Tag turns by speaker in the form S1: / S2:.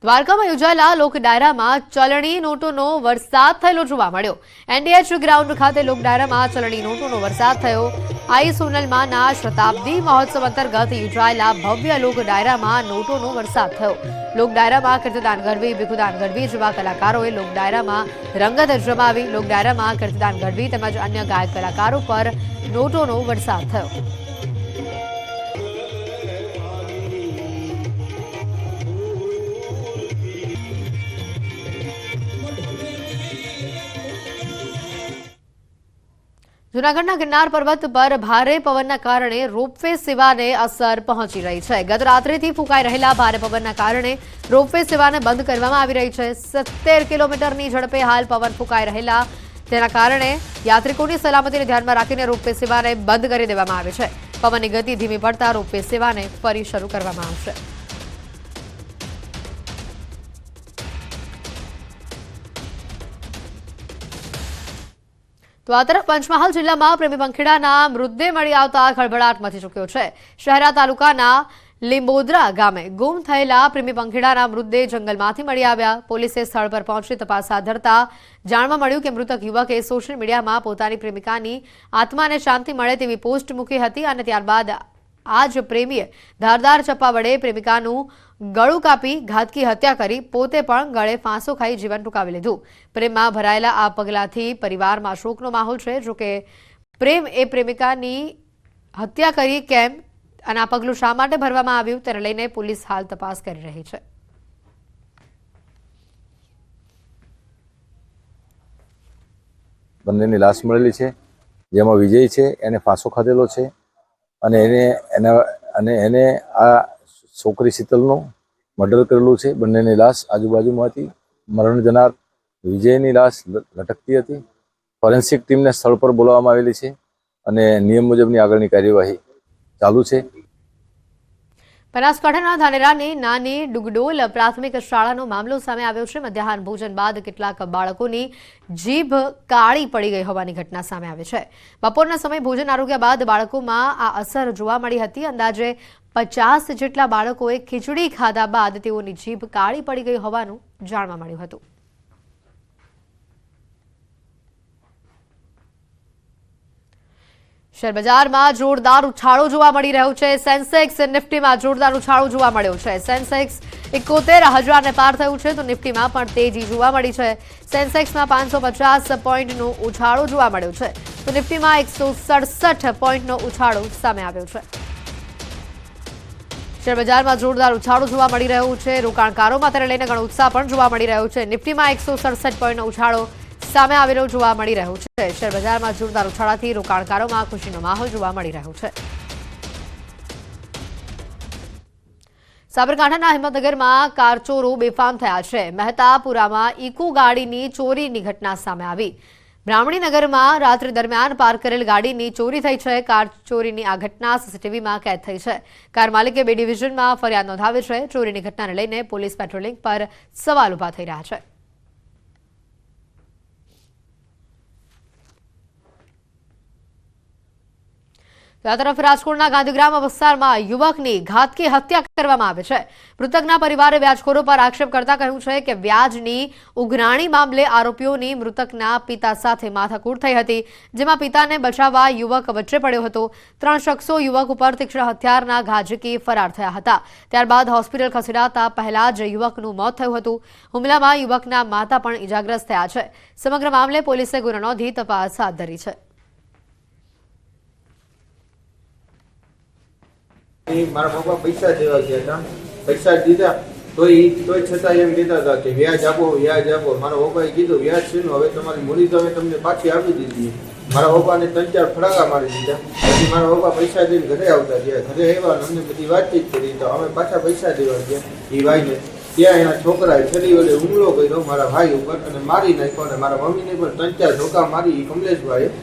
S1: દ્વારકામાં યોજાયેલા લોક ડાયરામાં ચલણી નોટોનો વરસાદ થયેલો જોવા મળ્યો। એનડીએચ ગ્રાઉન્ડ ખાતે લોક ડાયરામાં ચલણી નોટોનો વરસાદ થયો। આઈ સોનલમાના શતાબ્દી મહોત્સવ અંતર્ગત યોજાયેલા ભવ્ય લોક ડાયરામાં નોટોનો વરસાદ થયો। લોક ડાયરામાં કીર્તિદાન ગઢવી, ભીખુદાન ગઢવી જેવા કલાકારોએ લોક ડાયરામાં રંગત જમાવી। લોક ડાયરામાં કીર્તિદાન ગઢવી તેમજ અન્ય ગાયક કલાકારો પર નોટોનો વરસાદ થયો। જૂનાગઢના ગિરનાર પર્વત પર ભારે પવનના કારણે રોપવે સેવાને અસર પહોંચી રહી છે। ગત રાત્રિથી ફૂંકાઈ રહેલા ભારે પવનના કારણે રોપવે સેવાને બંધ કરવામાં આવી રહી છે। 70 કિલોમીટરની ઝડપે હાલ પવન ફૂંકાઈ રહેલા તેના કારણે યાત્રિકોની સલામતીને ધ્યાનમાં રાખીને રોપવે સેવાને બંધ કરી દેવામાં આવી છે। પવનની ગતિ ધીમી પડતા રોપવે સેવાને ફરી શરૂ કરવામાં આવશે। તો આ તરફ પંચમહાલ જિલ્લામાં પ્રેમી પંખીડાના મૃતદેહ મળી આવતા ખળભળાટ મચી ચૂક્યો છે। શહેરા તાલુકાના લીંબોદરા ગામે ગુમ થયેલા પ્રેમી પંખીડાના મૃતદેહ જંગલમાંથી મળી આવ્યા। પોલીસે સ્થળ પર પહોંચી તપાસ હાથ ધરતા જાણવા મળ્યું કે મૃતક યુવકે સોશિયલ મીડિયામાં પોતાની પ્રેમિકાની આત્માને શાંતિ મળે તેવી પોસ્ટ મૂકી હતી અને ત્યારબાદ આ જ પ્રેમીએ ધારદાર ચપ્પા વડે પ્રેમિકાનું ગળું કાપી ઘાતકી હત્યા કરી પોતે પણ ગળે ફાંસો ખાઈ જીવન ટૂંકાવી લીધું। પ્રેમમાં ભરાયેલા આ પગલાથી પરિવારમાં શોકનો માહોલ છે। જોકે પ્રેમ એ પ્રેમિકાની હત્યા કરી કેમ અને આ પગલું શા માટે ભરવામાં આવ્યું તેને લઈને પોલીસ હાલ તપાસ કરી રહી છે।
S2: બંનેની લાશ મળેલી છે, જેમાં વિજય છે એને ફાંસો ખાધેલો છે અને એને આ છોકરી શીતલનું મર્ડર કરેલું છે। બંનેની લાશ આજુબાજુમાં હતી। મરણ જનાર વિજયની લાશ લટકતી હતી। ફોરેન્સિક ટીમને સ્થળ પર બોલાવવામાં આવેલી છે અને નિયમ મુજબની આગળની કાર્યવાહી ચાલુ છે।
S1: બનાસકાંઠાના ધાનેરાની નાની ડુગડોલ પ્રાથમિક શાળાનો મામલો સામે આવ્યો છે। મધ્યાહન ભોજન બાદ કેટલાક બાળકોની જીભ કાળી પડી ગઈ હોવાની ઘટના સામે આવી છે। બપોરના સમયે ભોજન આરોગ્યા બાદ બાળકોમાં આ અસર જોવા મળી હતી। અંદાજે 50 જેટલા બાળકોએ ખીચડી ખાધા બાદ તેઓની જીભ કાળી પડી ગઈ હોવાનું જાણવા મળ્યું હતું। શેરબજારમાં જોરદાર ઉછાળો જોવા મળી રહ્યો છે। સેન્સેક્સ નિફ્ટીમાં જોરદાર ઉછાળો જોવા મળ્યો છે। સેન્સેક્સ 71,000ને પાર થયું છે તો નિફ્ટીમાં પણ તેજી જોવા મળી છે। સેન્સેક્સમાં 550 પોઈન્ટનો ઉછાળો જોવા મળ્યો છે તો નિફ્ટીમાં 167 પોઈન્ટનો ઉછાળો સામે આવ્યો છે। શેરબજારમાં જોરદાર ઉછાળો જોવા મળી રહ્યો છે। રોકાણકારોમાં તેને લઈને ઘણો ઉત્સાહ પણ જોવા મળી રહ્યો છે। નિફ્ટીમાં 167 પોઈન્ટનો ઉછાળો સામે આવેલો જોવા મળી રહ્યો છે। શેરબજારમાં જોરદાર ઉછાળાથી રોકાણકારોમાં ખુશીનો માહોલ જોવા મળી રહ્યો છે। સાબરકાંઠાના હિંમતનગરમાં કારચોરો બેફામ થયા છે। મહેતાપુરામાં ઇકો ગાડીની ચોરીની ઘટના સામે આવી। બ્રાહ્મણીનગરમાં રાત્રિ દરમિયાન પાર્ક કરેલ ગાડીની ચોરી થઈ છે। કાર ચોરીની આ ઘટના સીસીટીવીમાં કેદ થઈ છે। કાર માલિકે B ડિવિઝનમાં ફરિયાદ નોંધાવી છે। ચોરીની ઘટનાને લઈને પોલીસ પેટ્રોલિંગ પર સવાલ ઉભા થઈ રહ્યા છે। આ તરફ રાજકોટના ગાંધીગ્રામ વિસ્તારમાં યુવકની ઘાતકી હત્યા કરવામાં આવી છે। મૃતકના પરિવારે વ્યાજખોરો પર આક્ષેપ કરતા કહ્યું છે કે વ્યાજની ઉઘરાણી મામલે આરોપીઓની મૃતકના પિતા સાથે માથાકૂટ થઈ હતી, જેમાં પિતાને બચાવવા યુવક વચ્ચે પડ્યો હતો। 3 શખ્સો યુવક ઉપર તીક્ષ્ણ હથિયારના ઘા ઝીકી ફરાર થયા હતા। ત્યારબાદ હોસ્પિટલ ખસેડાતા પહેલા જ યુવકનું મોત થયું હતું। હુમલામાં યુવકના માતા પણ ઇજાગ્રસ્ત થયા છે। સમગ્ર મામલે પોલીસે ગુનો નોંધી તપાસ હાથ ધરી છે।
S3: મારા પપ્પા પૈસા દેવા ગયા હતા, પૈસા દીધા તોય છતાં એમ કહેતા હતા કે વ્યાજ આપો વ્યાજ આપો। મારા પપ્પાએ કીધું વ્યાજ શેનું, હવે તમારી મૂડી તો અમે તમને પાછી આપી દીધી। મારા પપ્પાને 3-4 ફડાકા મારી દીધા। પછી મારા પપ્પા પૈસા દઈને ઘરે આવતા ગયા। ઘરે આવ્યા અમને બધી વાતચીત કરી તો અમે પાછા પૈસા દેવા ગયા એ ભાઈને। ત્યાં એના છોકરાએ છરી વડે હુમલો કર્યો મારા ભાઈ ઉપર અને મારી નાખ્યો અને મારા મમ્મીને પણ 3-4 ધોકા મારી કમલેશભાઈએ।